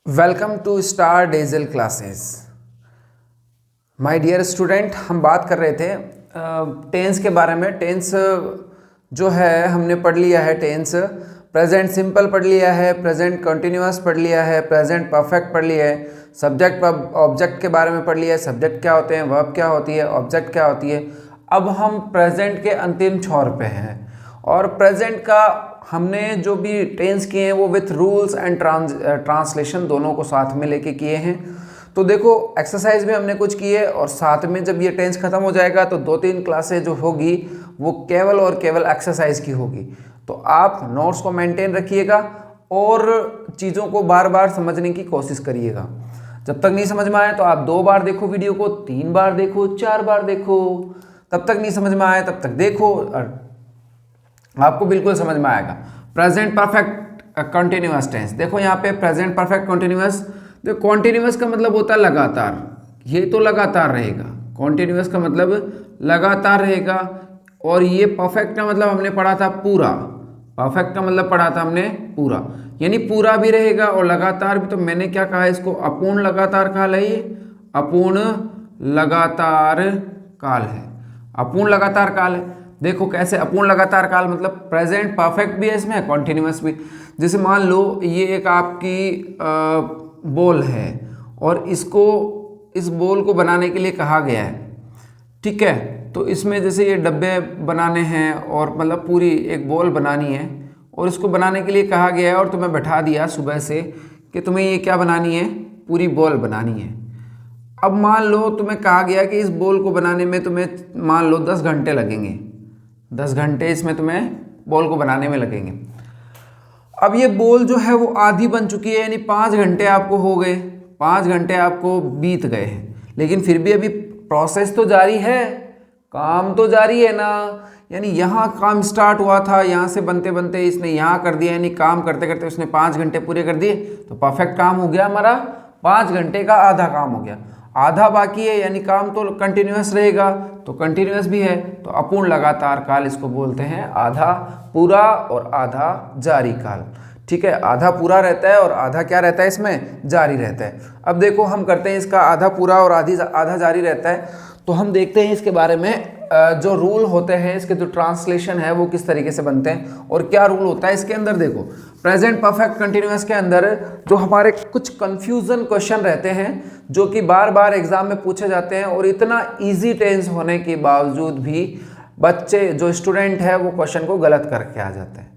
Welcome to star dazzle classes. My dear student, हम बात कर रहे थे टेंस के बारे में। टेंस जो है हमने पढ़ लिया है। टेंस प्रेजेंट सिंपल पढ़ लिया है, प्रेजेंट कंटिन्यूअस पढ़ लिया है, प्रेजेंट परफेक्ट पढ़ लिया है, सब्जेक्ट ऑब्जेक्ट के बारे में पढ़ लिया है, सब्जेक्ट क्या होते हैं, वर्ब क्या होती है, ऑब्जेक्ट क्या होती है। अब हम प्रेजेंट के अंतिम छोर पे हैं और प्रेजेंट का हमने जो भी टेंस किए हैं वो विथ रूल्स एंड ट्रांसलेशन दोनों को साथ में लेके किए हैं। तो देखो एक्सरसाइज भी हमने कुछ किए और साथ में जब ये टेंस खत्म हो जाएगा तो 2-3 क्लासेस जो होगी वो केवल और केवल एक्सरसाइज की होगी। तो आप नोट्स को मेंटेन रखिएगा और चीज़ों को बार बार समझने की कोशिश करिएगा। जब तक नहीं समझ में आए तो आप 2 बार देखो वीडियो को, 3 बार देखो, 4 बार देखो, तब तक नहीं समझ में आए तब तक देखो और आपको बिल्कुल समझ में आएगा। प्रेजेंट परफेक्ट कंटिन्यूअस टेंस, देखो यहाँ पे प्रेजेंट परफेक्ट कंटिन्यूअस। देखो कॉन्टिन्यूअस का मतलब होता है लगातार, ये तो लगातार रहेगा। कॉन्टिन्यूअस का मतलब लगातार रहेगा और ये परफेक्ट का मतलब हमने पढ़ा था पूरा। परफेक्ट का मतलब पढ़ा था हमने पूरा, यानी पूरा भी रहेगा और लगातार भी। तो मैंने क्या कहा, इसको अपूर्ण लगातार काल है। ये अपूर्ण लगातार काल है, अपूर्ण लगातार काल है। देखो कैसे अपूर्ण लगातार काल मतलब प्रेजेंट परफेक्ट भी है इसमें, कॉन्टिन्यूअस भी। जैसे मान लो ये एक आपकी बॉल है और इसको इस बॉल को बनाने के लिए कहा गया है, ठीक है। तो इसमें जैसे ये डब्बे बनाने हैं और मतलब पूरी एक बॉल बनानी है और इसको बनाने के लिए कहा गया है और तुम्हें बैठा दिया सुबह से कि तुम्हें ये क्या बनानी है, पूरी बॉल बनानी है। अब मान लो तुम्हें कहा गया कि इस बॉल को बनाने में तुम्हें मान लो 10 घंटे लगेंगे, 10 घंटे इसमें तुम्हें बॉल को बनाने में लगेंगे। अब ये बॉल जो है वो आधी बन चुकी है, यानी 5 घंटे आपको हो गए, 5 घंटे आपको बीत गए हैं, लेकिन फिर भी अभी प्रोसेस तो जारी है, काम तो जारी है ना। यानी यहाँ काम स्टार्ट हुआ था, यहाँ से बनते बनते इसने यहाँ कर दिया, यानी काम करते करते उसने 5 घंटे पूरे कर दिए। तो परफेक्ट काम हो गया हमारा, 5 घंटे का आधा काम हो गया, आधा बाकी है, यानी काम तो कंटिन्यूअस रहेगा। तो कंटिन्यूअस भी है तो अपूर्ण लगातार काल इसको बोलते हैं, आधा पूरा और आधा जारी काल, ठीक है। आधा पूरा रहता है और आधा क्या रहता है इसमें, जारी रहता है। अब देखो हम करते हैं इसका आधा पूरा और आधा जारी रहता है। तो हम देखते हैं इसके बारे में जो रूल होते हैं, इसके जो ट्रांसलेशन है वो किस तरीके से बनते हैं और क्या रूल होता है इसके अंदर। देखो प्रेजेंट परफेक्ट कंटिन्यूअस के अंदर जो हमारे कुछ कंफ्यूजन क्वेश्चन रहते हैं जो कि बार बार एग्जाम में पूछे जाते हैं और इतना इजी टेंस होने के बावजूद भी बच्चे जो स्टूडेंट है वो क्वेश्चन को गलत करके आ जाते हैं।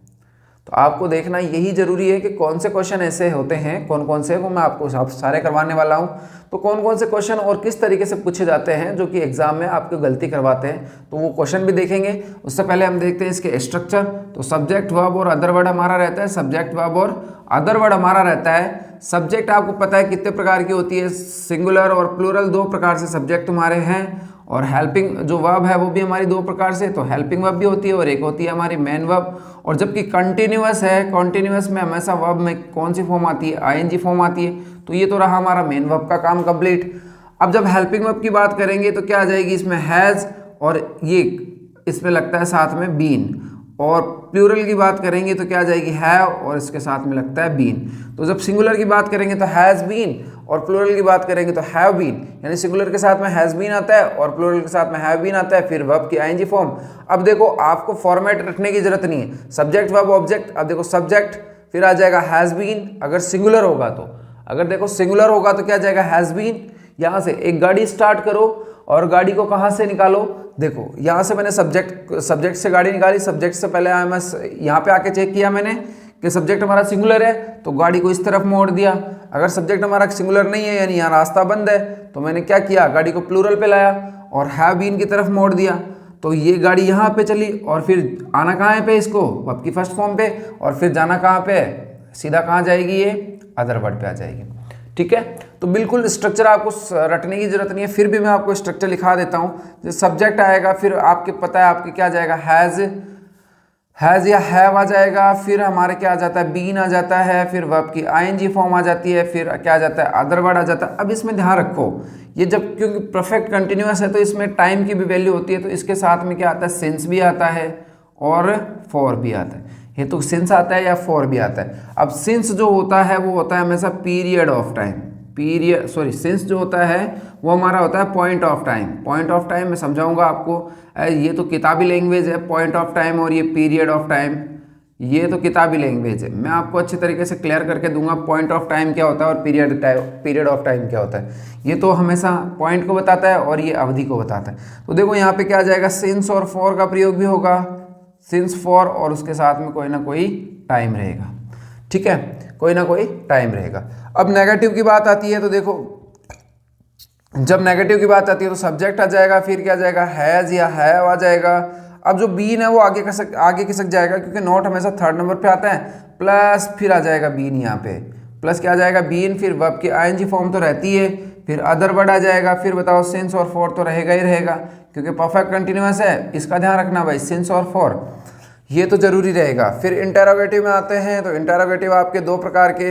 तो आपको देखना यही जरूरी है कि कौन से क्वेश्चन ऐसे होते हैं, कौन कौन से, वो मैं आपको सारे करवाने वाला हूं। तो कौन कौन से क्वेश्चन और किस तरीके से पूछे जाते हैं जो कि एग्जाम में आपको गलती करवाते हैं, तो वो क्वेश्चन भी देखेंगे। उससे पहले हम देखते हैं इसके स्ट्रक्चर। तो सब्जेक्ट वर्ब और अदर वर्ड हमारा रहता है, सब्जेक्ट वर्ब और अदर वर्ड हमारा रहता है। सब्जेक्ट आपको पता है कितने प्रकार की होती है, सिंगुलर और प्लूरल, 2 प्रकार से सब्जेक्ट तुम्हारे हैं। और हेल्पिंग जो वर्ब है वो भी हमारी 2 प्रकार से, तो हेल्पिंग वर्ब भी होती है और एक होती है हमारी मेन वर्ब। और जबकि कंटिन्यूअस है, कंटिन्यूअस में हमेशा वर्ब में कौन सी फॉर्म आती है, आईएनजी फॉर्म आती है। तो ये तो रहा हमारा मेन वर्ब का काम कंप्लीट। अब जब हेल्पिंग वर्ब की बात करेंगे तो क्या आ जाएगी इसमें, हैज़, और ये इसमें लगता है साथ में बीन। और प्लूरल की बात करेंगे तो क्या आ जाएगी, हैव, और इसके साथ में लगता है बीन। तो जब सिंगुलर की बात करेंगे तो हैज़ बीन और प्लूरल की बात करेंगे तो हैव बीन, यानी सिंगुलर के साथ में हैज़ बीन आता है और प्लूरल के साथ में हैव बीन आता है, फिर वर्ब की आईएनजी फॉर्म। अब देखो आपको फॉर्मेट रखने की जरूरत नहीं है, सब्जेक्ट वर्ब ऑब्जेक्ट। अब देखो सब्जेक्ट फिर आ जाएगा हैज़ बीन अगर सिंगुलर होगा तो, अगर देखो सिंगुलर होगा तो क्या आ जाएगा, हैज़ बीन। यहाँ से एक गाड़ी स्टार्ट करो और गाड़ी को कहाँ से निकालो, देखो यहाँ से मैंने सब्जेक्ट से गाड़ी निकाली, सब्जेक्ट से पहले मैं यहाँ पे आके चेक किया मैंने कि सब्जेक्ट हमारा सिंगुलर है तो गाड़ी को इस तरफ मोड़ दिया। अगर सब्जेक्ट हमारा सिंगुलर नहीं है यानी यहाँ रास्ता बंद है तो मैंने क्या किया, गाड़ी को प्लूरल पे लाया और हैव बीन की तरफ मोड़ दिया। तो ये गाड़ी यहाँ पे चली और फिर आना कहाँ है पे इसको, वर्ब की फर्स्ट फॉर्म पे, और फिर जाना कहाँ पे, सीधा कहाँ जाएगी, ये अदर वर्ड पे आ जाएगी, ठीक है। तो बिल्कुल स्ट्रक्चर आपको रटने की जरूरत नहीं है, फिर भी मैं आपको स्ट्रक्चर लिखा देता हूँ। जैसे सब्जेक्ट आएगा फिर आपके पता है आपके क्या आ जाएगा, हैज़ या हैव आ जाएगा, फिर हमारे क्या आ जाता है, बीन आ जाता है, फिर वर्ब की आईएनजी फॉर्म आ जाती है, फिर क्या आ जाता है, अदर वर्ड आ जाता है। अब इसमें ध्यान रखो ये जब क्योंकि परफेक्ट कंटिन्यूअस है तो इसमें टाइम की भी वैल्यू होती है, तो इसके साथ में क्या आता है, सिंस भी आता है और फॉर भी आता है। ये तो सिंस आता है या फॉर भी आता है। अब सिंस जो होता है वो होता है हमेशा पीरियड ऑफ टाइम, सिंस जो होता है वो हमारा होता है point of time. Point of time मैं समझाऊंगा आपको, ये तो किताबी लैंग्वेज है पॉइंट ऑफ टाइम, और ये पीरियड ऑफ टाइम ये तो किताबी लैंग्वेज है। मैं आपको अच्छे तरीके से क्लियर करके दूंगा पॉइंट ऑफ टाइम क्या होता है और पीरियड ऑफ टाइम क्या होता है। ये तो हमेशा पॉइंट को बताता है और ये अवधि को बताता है। तो देखो यहाँ पे क्या आ जाएगा, सिंस और फॉर का प्रयोग भी होगा, सिंस फॉर, और उसके साथ में कोई ना कोई टाइम रहेगा। ठीक है, कोई ना कोई टाइम रहेगा। अब नेगेटिव की बात आती है तो देखो, जब नेगेटिव की बात आती है तो सब्जेक्ट आ जाएगा, फिर क्या आ जाएगा, हैज या हैव आ जाएगा। अब जो बीन है वो आगे खिसक जाएगा, क्योंकि नॉट हमेशा थर्ड नंबर पे आता है, प्लस फिर आ जाएगा बीन, यहाँ पे प्लस क्या आ जाएगा, बीन, फिर वर्ब की आईएनजी फॉर्म तो रहती है, फिर अदर वर्ड आ जाएगा, फिर बताओ सिंस और फॉर तो रहेगा ही रहेगा, क्योंकि परफेक्ट कंटिन्यूअस है, इसका ध्यान रखना भाई, सिंस और फॉर ये तो जरूरी रहेगा। फिर इंटरोगेटिव में आते हैं तो इंटरोगेटिव आपके दो प्रकार के,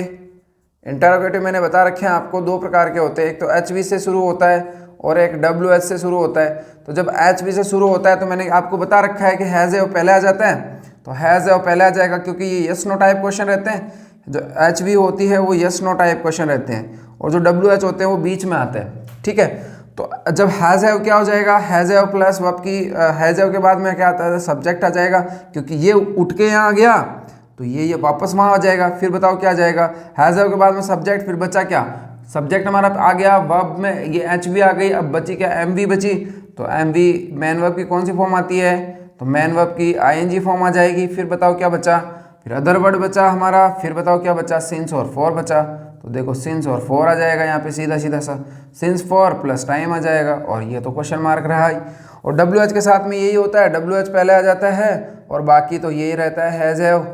इंटरोगेटिव मैंने बता रखे हैं आपको, दो प्रकार के होते हैं, एक तो HV से शुरू होता है और एक WH से शुरू होता है। तो जब HV से शुरू होता है तो मैंने आपको बता रखा है कि हैज़ है वो पहले आ जाता है, तो हैज़ है वो पहले आ जाएगा, क्योंकि ये यस नो टाइप क्वेश्चन रहते हैं। जो HV होती है वो यस नो टाइप क्वेश्चन रहते हैं, और जो WH होते हैं वो बीच में आते हैं। ठीक है, तो जब हैज़ है क्या हो जाएगा, हैज़ है प्लस वर्ब की हैज़ है के बाद में क्या आता है, सब्जेक्ट आ जाएगा, क्योंकि ये उठ के यहाँ आ गया तो ये वापस वहाँ आ जाएगा। फिर बताओ क्या आ जाएगा, हैज़ है के बाद में सब्जेक्ट, फिर बचा क्या, सब्जेक्ट हमारा आ गया, वर्ब में ये HV आ गई, अब बची क्या, MV बची। तो MV मैन वर्ब की कौन सी फॉर्म आती है, तो मैन वर्ब की ING फॉर्म आ जाएगी। फिर बताओ क्या बचा, फिर अदर वर्ड बचा हमारा, फिर बताओ क्या बचा, सिंस और फॉर बचा। तो देखो सिंस और फॉर आ जाएगा यहाँ पे सीधा सीधा सा, सिंस फॉर प्लस टाइम आ जाएगा, और ये तो क्वेश्चन मार्क रहा है। और WH के साथ में यही होता है, WH पहले आ जाता है और बाकी तो यही रहता है हैज़ हैव,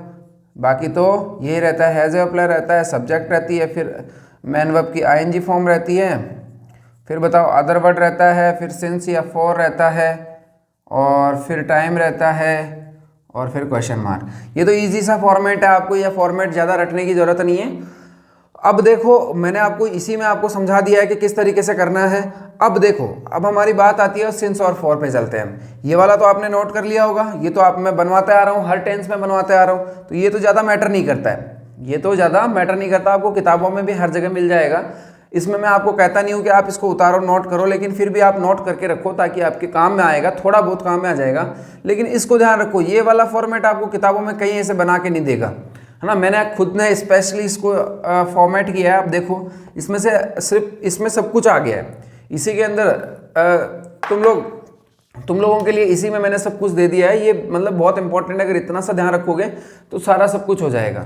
बाकी तो यही रहता है हैज़ हैव प्लस रहता है, सब्जेक्ट रहती है, फिर मैन वर्ब की ING फॉर्म रहती है, फिर बताओ अदर वर्ड रहता है, फिर सिंस या फॉर रहता है, और फिर टाइम रहता है, और फिर क्वेश्चन मार्क। ये तो इजी सा फॉर्मेट है, आपको यह फॉर्मेट ज़्यादा रटने की ज़रूरत नहीं है। अब देखो मैंने आपको इसी में आपको समझा दिया है कि किस तरीके से करना है। अब देखो, अब हमारी बात आती है सिंस और फॉर पे चलते हैं। ये वाला तो आपने नोट कर लिया होगा, ये तो आप मैं बनवाते आ रहा हूँ, हर टेंस में बनवाते आ रहा हूँ, तो ये तो ज़्यादा मैटर नहीं करता है, ये तो ज़्यादा मैटर नहीं करता, आपको किताबों में भी हर जगह मिल जाएगा। इसमें मैं आपको कहता नहीं हूँ कि आप इसको उतारो नोट करो, लेकिन फिर भी आप नोट करके रखो ताकि आपके काम में आएगा, थोड़ा बहुत काम में आ जाएगा। लेकिन इसको ध्यान रखो, ये वाला फॉर्मेट आपको किताबों में कहीं ऐसे बना के नहीं देगा, है ना। मैंने खुद ने स्पेशली इसको फॉर्मेट किया है। आप देखो इसमें से सिर्फ इसमें सब कुछ आ गया है, इसी के अंदर तुम लोगों के लिए इसी में मैंने सब कुछ दे दिया है। ये मतलब बहुत इंपॉर्टेंट है, अगर इतना सा ध्यान रखोगे तो सारा सब कुछ हो जाएगा,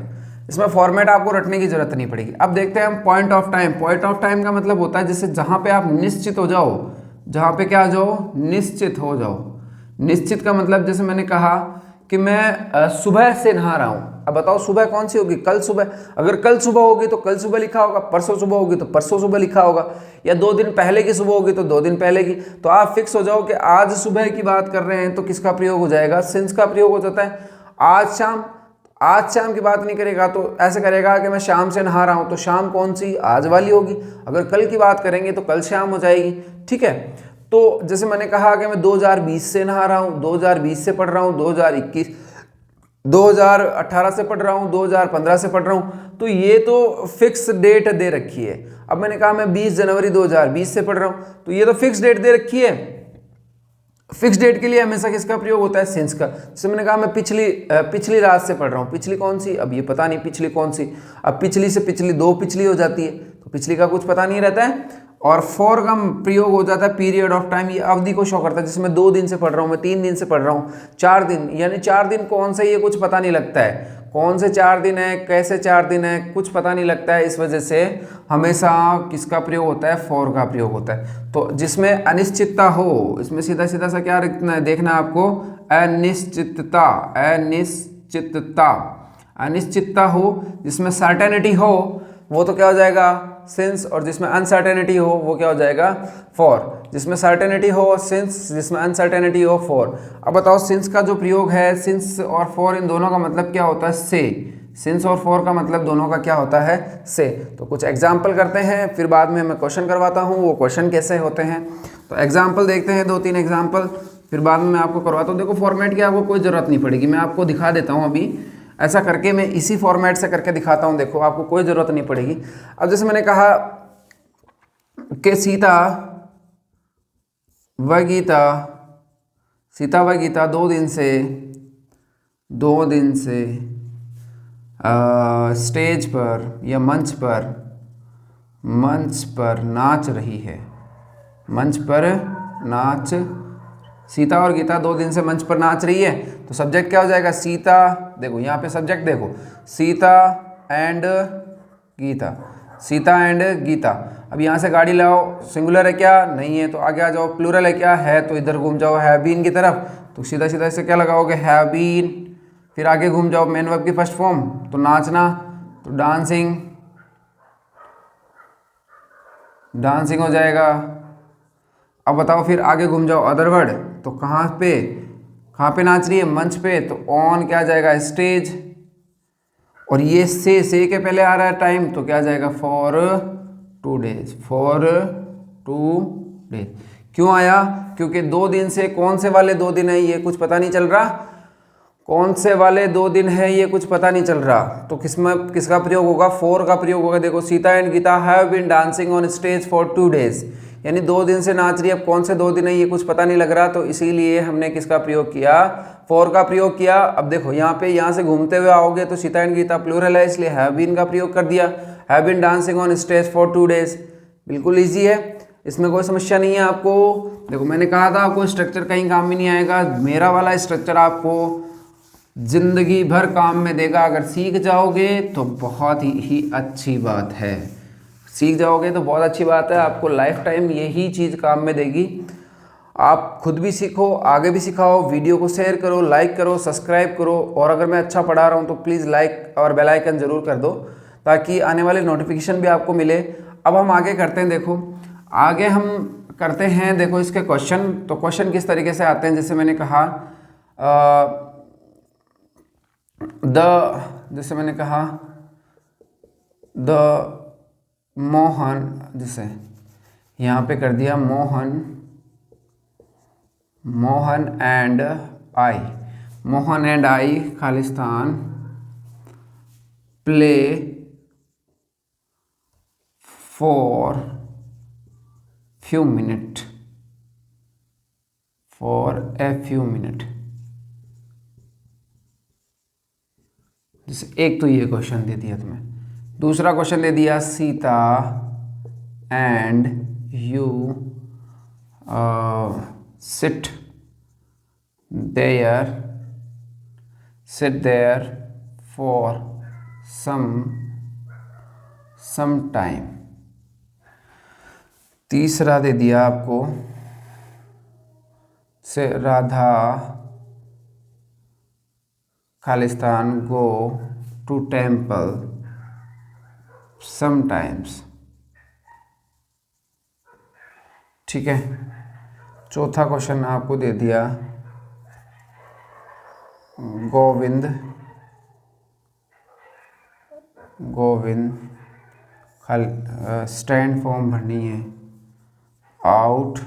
इसमें फॉर्मेट आपको रटने की जरूरत नहीं पड़ेगी। अब देखते हैं हम point of time. Point of time का मतलब होता है जैसे जहाँ पे आप निश्चित हो जाओ, जहाँ पे क्या हो जाओ, निश्चित हो जाओ। निश्चित का मतलब जैसे मैंने कहा कि मैं सुबह से नहा रहा हूँ। अब बताओ सुबह कौन सी होगी, कल सुबह। अगर कल सुबह होगी तो कल सुबह लिखा होगा, परसों सुबह होगी तो परसों सुबह लिखा होगा, या 2 दिन पहले की सुबह होगी तो 2 दिन पहले की। तो आप फिक्स हो जाओ कि आज सुबह की बात कर रहे हैं तो किसका प्रयोग हो जाएगा, सिंस का प्रयोग हो जाता है। आज शाम, आज शाम की बात नहीं करेगा तो ऐसे करेगा कि मैं शाम से नहा रहा हूँ, तो शाम कौन सी, आज वाली होगी। अगर कल की बात करेंगे तो कल शाम हो जाएगी। ठीक है, तो जैसे मैंने कहा कि मैं 2020 से नहा रहा हूँ, 2020 से पढ़ रहा हूँ, 2021 2018 से पढ़ रहा हूँ, 2015 से पढ़ रहा हूँ, तो ये तो फिक्स डेट दे रखी है। अब मैंने कहा मैं 20 जनवरी 2020 से पढ़ रहा हूँ, तो ये तो फिक्स डेट दे रखी है। फिक्स डेट के लिए हमेशा किसका प्रयोग होता है, सिंस का। जैसे मैंने कहा मैं पिछली रात से पढ़ रहा हूँ, पिछली कौन सी, अब ये पता नहीं पिछली कौन सी। अब पिछली से पिछली 2 पिछली हो जाती है, तो पिछली का कुछ पता नहीं रहता है। और फॉर का प्रयोग हो जाता है पीरियड ऑफ टाइम, ये अवधि को शो करता है। जैसे मैं 2 दिन से पढ़ रहा हूँ, मैं 3 दिन से पढ़ रहा हूँ, 4 दिन, यानी 4 दिन कौन से, ये कुछ पता नहीं लगता है, कौन से 4 दिन है, कैसे 4 दिन है, कुछ पता नहीं लगता है। इस वजह से हमेशा किसका प्रयोग होता है, फॉर का प्रयोग होता है। तो जिसमें अनिश्चितता हो, इसमें सीधा सीधा सा क्या देखना है आपको, अनिश्चितता, अनिश्चितता, अनिश्चितता हो। जिसमें सर्टेनिटी हो वो तो क्या हो जाएगा, सिंस, और जिसमें अनसर्टेनिटी हो वो क्या हो जाएगा, फॉर। जिसमें सर्टेनिटी हो सिंस, जिसमें अनसर्टेनिटी हो फॉर। अब बताओ सिंस का जो प्रयोग है, सिंस और फॉर इन दोनों का मतलब क्या होता है, से। सिंस और फॉर का मतलब दोनों का क्या होता है, से। तो कुछ एग्जाम्पल करते हैं, फिर बाद में मैं क्वेश्चन करवाता हूँ, वो क्वेश्चन कैसे होते हैं। तो एग्जाम्पल देखते हैं, 2-3 एग्जाम्पल। फिर बाद में मैं आपको करवाता हूँ। देखो फॉर्मेट की आपको कोई ज़रूरत नहीं पड़ेगी, मैं आपको दिखा देता हूँ अभी ऐसा करके, मैं इसी फॉर्मेट से करके दिखाता हूँ। देखो आपको कोई ज़रूरत नहीं पड़ेगी। अब जैसे मैंने कहा कि सीता व गीता 2 दिन से स्टेज पर या मंच पर नाच रही है। सीता और गीता 2 दिन से मंच पर नाच रही है, तो सब्जेक्ट क्या हो जाएगा? सीता। देखो यहाँ पे सब्जेक्ट देखो, सीता एंड गीता। अब यहाँ से गाड़ी लाओ, सिंगुलर है क्या? नहीं है, तो आगे आ जाओ। प्लूरल है क्या? है, तो इधर घूम जाओ हैव बीन की तरफ, तो सीधा सीधा इसे क्या लगाओगे? Have been. फिर आगे घूम जाओ मेन वर्ब की फर्स्ट फॉर्म, तो नाचना, तो डांसिंग हो जाएगा। अब बताओ फिर आगे घूम जाओ अदर वर्ड, तो कहाँ पे नाच रही है? मंच पे, तो ऑन क्या जाएगा? स्टेज। और ये से के पहले आ रहा है टाइम, तो क्या जाएगा? For 2 days. क्यों आया? क्योंकि 2 दिन से कौन से वाले 2 दिन है ये कुछ पता नहीं चल रहा। कौन से वाले 2 दिन है ये कुछ पता नहीं चल रहा, तो किसका प्रयोग होगा? फॉर का प्रयोग होगा। देखो Sita and Gita have been dancing on stage for 2 days, यानी 2 दिन से नाच रही है। अब कौन से 2 दिन है ये कुछ पता नहीं लग रहा, तो इसीलिए हमने किसका प्रयोग किया? फॉर का प्रयोग किया। अब देखो यहाँ से घूमते हुए आओगे तो सीता एंड गीता प्लूरल है, इसलिए हैव बीन का प्रयोग कर दिया। Have been dancing on stage for 2 days. बिल्कुल ईजी है, इसमें कोई समस्या नहीं है आपको। देखो मैंने कहा था आपको स्ट्रक्चर कहीं काम में नहीं आएगा, मेरा वाला स्ट्रक्चर आपको जिंदगी भर काम में देगा। अगर सीख जाओगे तो बहुत ही अच्छी बात है, सीख जाओगे तो बहुत अच्छी बात है, आपको लाइफ टाइम यही चीज़ काम में देगी। आप खुद भी सीखो, आगे भी सिखाओ, वीडियो को शेयर करो, लाइक करो, सब्सक्राइब करो, और अगर मैं अच्छा पढ़ा रहा हूँ तो प्लीज़ लाइक और बेल आइकन ज़रूर कर दो, ताकि आने वाले नोटिफिकेशन भी आपको मिले। अब हम आगे करते हैं, देखो आगे हम करते हैं, देखो इसके क्वेश्चन। तो क्वेश्चन किस तरीके से आते हैं, जैसे मैंने कहा द मोहन, जैसे यहाँ पे कर दिया Mohan and I Khalistan play for a few minute. जैसे एक तो ये क्वेश्चन दे दिया तुम्हें, दूसरा क्वेश्चन दे दिया Sita and you sit there for some time. तीसरा दे दिया आपको से राधा खालिस्तान गो टू टेम्पल समटाइम्स। ठीक है, चौथा क्वेश्चन आपको दे दिया गोविंद स्टैंड फॉर्म भरनी है out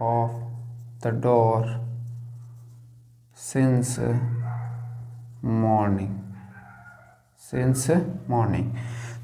of the door since morning.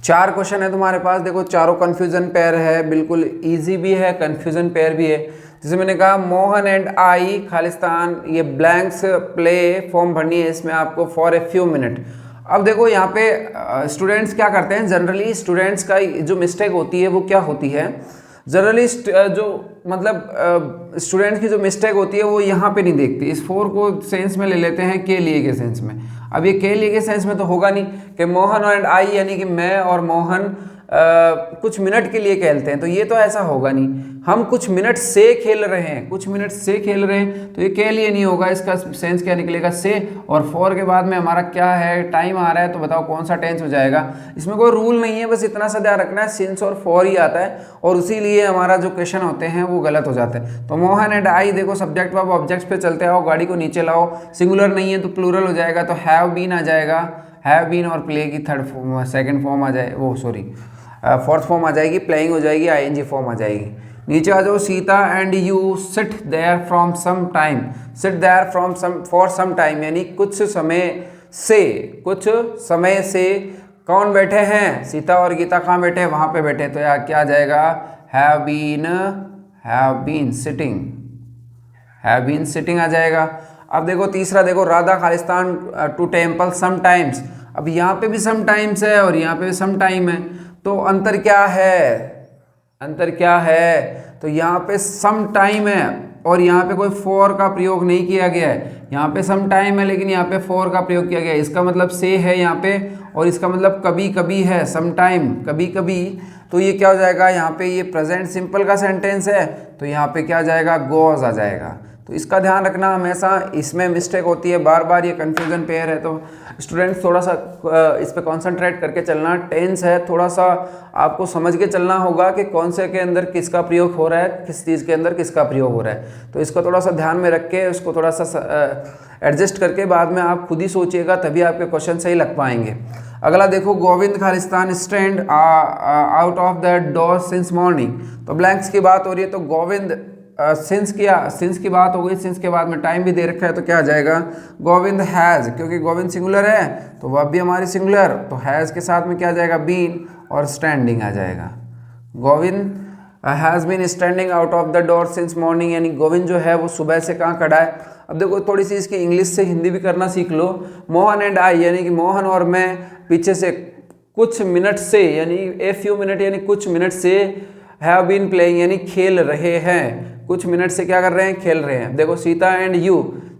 4 question है तुम्हारे पास। देखो चारों कंफ्यूजन पेयर है, बिल्कुल इजी भी है, कंफ्यूजन पेयर भी है। जैसे मैंने कहा मोहन एंड आई खालिस्तान, ये ब्लैंक्स प्ले फॉर्म भरनी है, इसमें आपको फॉर ए फ्यू मिनट। अब देखो यहाँ पे स्टूडेंट्स क्या करते हैं, जनरली स्टूडेंट्स का जो मिस्टेक होती है वो क्या होती है, जनरली जो मतलब स्टूडेंट्स की जो मिस्टेक होती है वो यहाँ पे नहीं देखते, इस फॉर को सेंस में ले लेते हैं के लिए के सेंस में। अब ये के लिए के सेंस में तो होगा नहीं कि मोहन एंड आई, यानी कि मैं और मोहन कुछ मिनट के लिए खेलते हैं, तो ये तो ऐसा होगा नहीं। हम कुछ मिनट से खेल रहे हैं, तो ये के लिए नहीं होगा, इसका सेंस क्या निकलेगा? से। और फॉर के बाद में हमारा क्या है, टाइम आ रहा है, तो बताओ कौन सा टेंस हो जाएगा? इसमें कोई रूल नहीं है, बस इतना सा ध्यान रखना है, सिंस और फॉर ही आता है, और इसीलिए हमारा जो क्वेश्चन होते हैं वो गलत हो जाते हैं। तो मोहन एंड आई, देखो सब्जेक्ट वर्ब ऑब्जेक्ट्स पे चलते आओ, गाड़ी को नीचे लाओ, सिंगुलर नहीं है तो प्लूरल हो जाएगा, तो हैव बीन आ जाएगा, हैव बीन और प्ले की सेकंड फॉर्म आ जाए, फोर्थ फॉर्म आ जाएगी, प्लेइंग हो जाएगी, आईएनजी फॉर्म आ जाएगी। नीचे आ जाओ, Sita and you sit there from some time, sit there from some for some time यानी कुछ समय से कौन बैठे हैं, सीता और गीता कहाँ बैठे हैं, वहाँ पे बैठे। तो यार क्या आ जाएगा, हैव बीन सिटिंग आ जाएगा। अब देखो तीसरा, देखो राधा खालिस्तान टू टेम्पल सम टाइम्स। अब यहाँ पे भी सम टाइम्स है और यहाँ पे भी सम टाइम है, तो अंतर क्या है, तो यहाँ पे सम टाइम है और यहाँ पे कोई फॉर का प्रयोग नहीं किया गया है। यहाँ पे सम टाइम है लेकिन यहाँ पे फॉर का प्रयोग किया गया है। इसका मतलब से है यहाँ पे, और इसका मतलब कभी कभी है, सम टाइम कभी कभी। तो ये क्या हो जाएगा, यहाँ पे ये प्रेजेंट सिंपल का सेंटेंस है, तो यहाँ पे क्या आ जाएगा, गोज आ जाएगा। तो इसका ध्यान रखना, हमेशा इसमें मिस्टेक होती है, बार बार ये कन्फ्यूजन पेयर है। तो स्टूडेंट्स थोड़ा सा इस पे कंसंट्रेट करके चलना। टेंस है, थोड़ा सा आपको समझ के चलना होगा कि कौन से के अंदर किसका प्रयोग हो रहा है, किस चीज़ के अंदर किसका प्रयोग हो रहा है। तो इसको थोड़ा सा ध्यान में रख के उसको थोड़ा सा एडजस्ट करके बाद में आप खुद ही सोचिएगा, तभी आपके क्वेश्चन सही लग पाएंगे। अगला देखो, Govind Khalistan stand out of the door since morning. तो ब्लैंक्स की बात हो रही है, तो गोविंद सिंस की बात हो गई, सिंस के बाद में टाइम भी दे रखा है, तो क्या आ जाएगा, गोविंद हैज़, क्योंकि गोविंद सिंगुलर है तो वह भी हमारी सिंगुलर, तो हैज़ के साथ में क्या आ जाएगा, बीन और स्टैंडिंग आ जाएगा। Govind has been standing out of the door since morning, यानी गोविंद जो है वो सुबह से कहाँ खड़ा है। अब देखो थोड़ी सी इसकी इंग्लिश से हिंदी भी करना सीख लो। मोहन एंड आई, यानी कि मोहन और मैं पीछे से कुछ मिनट से, यानी ए फ्यू मिनट यानी कुछ मिनट से, हैव बीन प्लेइंग यानी खेल रहे हैं, कुछ मिनट से क्या कर रहे हैं, खेल रहे हैं। देखो सीता एंड यू,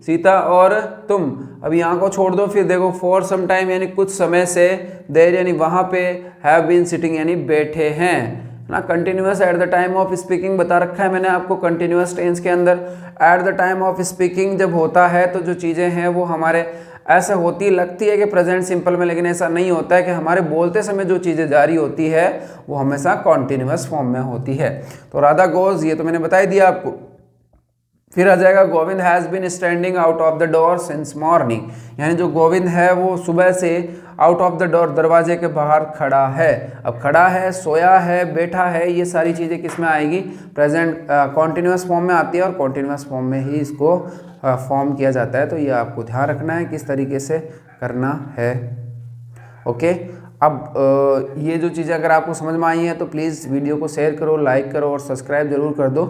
सीता और तुम, अब यहाँ को छोड़ दो, फिर देखो फॉर सम टाइम यानी कुछ समय से, देर यानी वहाँ पे, हैव बीन सिटिंग यानी बैठे हैं ना। Continuous at the time of speaking बता रखा है मैंने आपको, कंटिन्यूअस टेंस के अंदर at the time of speaking जब होता है तो जो चीज़ें हैं वो हमारे ऐसे होती लगती है कि प्रेजेंट सिंपल में, लेकिन ऐसा नहीं होता है कि हमारे बोलते समय जो चीज़ें जारी होती है वो हमेशा कॉन्टिन्यूअस फॉर्म में होती है। तो राधा गोज, ये तो मैंने बता ही दिया आपको। फिर आ जाएगा, Govind has been standing out of the door since morning, यानी जो गोविंद है वो सुबह से आउट ऑफ द डोर, दरवाजे के बाहर खड़ा है। अब खड़ा है, सोया है, बैठा है, ये सारी चीज़ें किस में आएगी, प्रेजेंट कॉन्टिन्यूअस फॉर्म में आती है, और कॉन्टिन्यूअस फॉर्म में ही इसको फॉर्म किया जाता है। तो ये आपको ध्यान रखना है किस तरीके से करना है। ओके, अब ये जो चीज़ें अगर आपको समझ में आई हैं तो प्लीज़ वीडियो को शेयर करो, लाइक करो और सब्सक्राइब ज़रूर कर दो,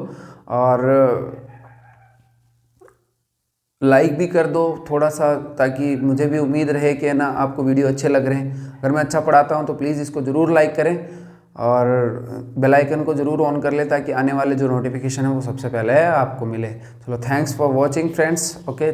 और लाइक भी कर दो थोड़ा सा, ताकि मुझे भी उम्मीद रहे कि ना आपको वीडियो अच्छे लग रहे हैं। अगर मैं अच्छा पढ़ाता हूँ तो प्लीज़ इसको ज़रूर लाइक करें और बेल आइकन को ज़रूर ऑन कर लें, ताकि आने वाले जो नोटिफिकेशन है वो सबसे पहले आपको मिले। चलो, thanks for watching friends. Okay.